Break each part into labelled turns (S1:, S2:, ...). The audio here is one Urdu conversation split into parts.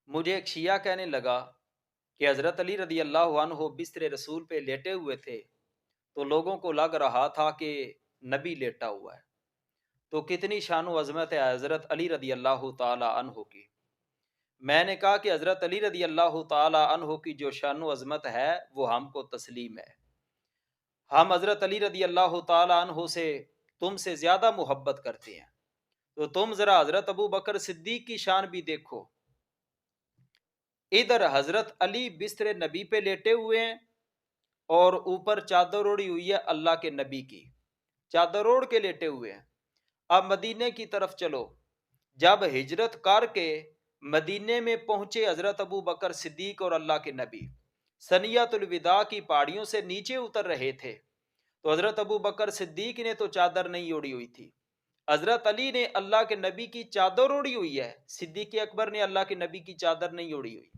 S1: مجھے ایک شیعہ کہنے لگا کہ حضرت علی رضی اللہ عنہ بستر رسول پہ لیٹے ہوئے تھے تو لوگوں کو لگ رہا تھا کہ نبی لیٹا ہوا ہے۔ تو کتنی شان و عظمت ہے حضرت علی رضی اللہ تعالی عنہ کی۔ میں نے کہا کہ حضرت علی رضی اللہ تعالی عنہ کی جو شان و عظمت ہے وہ ہم کو تسلیم ہے۔ ہم حضرت علی رضی اللہ تعالی عنہ سے تم سے زیادہ محبت کرتے ہیں، تو تم ذرا حضرت ابو بکر صدیق کی شان بھی دیکھو۔ ادھر حضرت علی بستر نبی پہ لیٹے ہوئے ہیں اور اوپر چادر اوڑی ہوئی ہے اللہ کے نبی کی، چادر اوڑھ کے لیٹے ہوئے ہیں۔ اب مدینے کی طرف چلو، جب ہجرت کر کے مدینے میں پہنچے حضرت ابو بکر صدیق اور اللہ کے نبی سنیت الوداع کی پہاڑیوں سے نیچے اتر رہے تھے، تو حضرت ابو بکر صدیق نے تو چادر نہیں اوڑی ہوئی تھی، حضرت علی نے اللہ کے نبی کی چادر اوڑی ہوئی ہے، صدیق اکبر نے اللہ کے نبی کی چادر نہیں اوڑی ہوئی۔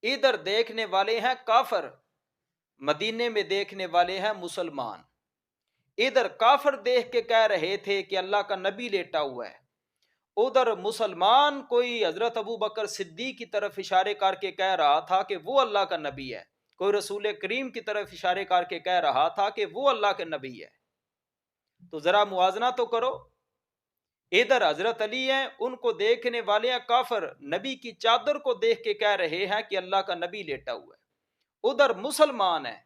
S1: ادھر دیکھنے والے ہیں کافر، مدینے میں دیکھنے والے ہیں مسلمان۔ ادھر کافر دیکھ کے کہہ رہے تھے کہ اللہ کا نبی لیٹا ہوا ہے، ادھر مسلمان کوئی حضرت ابو بکر صدیق کی طرف اشارے کر کے کہہ رہا تھا کہ وہ اللہ کا نبی ہے، کوئی رسول کریم کی طرف اشارے کر کے کہہ رہا تھا کہ وہ اللہ کے نبی ہے۔ تو ذرا موازنہ تو کرو، ادھر حضرت علی ہیں، ان کو دیکھنے والے ہیں کافر، نبی کی چادر کو دیکھ کے کہہ رہے ہیں کہ اللہ کا نبی لیٹا ہوا ہے۔ ادھر مسلمان ہیں،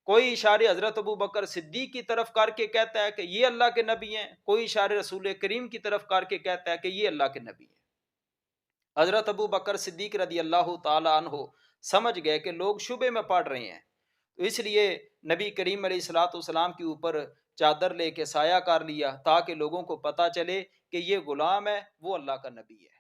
S1: کوئی اشارے حضرت ابو بکر صدیق کی طرف کر کے کہتا ہے کہ یہ اللہ کے نبی ہیں، کوئی اشارے رسول کریم کی طرف کر کے کہتا ہے کہ یہ اللہ کے نبی ہیں۔ حضرت ابو بکر صدیق رضی اللہ تعالی عنہ سمجھ گئے کہ لوگ شبے میں پڑ رہے ہیں، تو اس لیے نبی کریم علیہ الصلوۃ والسلام کے اوپر چادر لے کے سایہ کر لیا تاکہ لوگوں کو پتہ چلے کہ یہ غلام ہے، وہ اللہ کا نبی ہے۔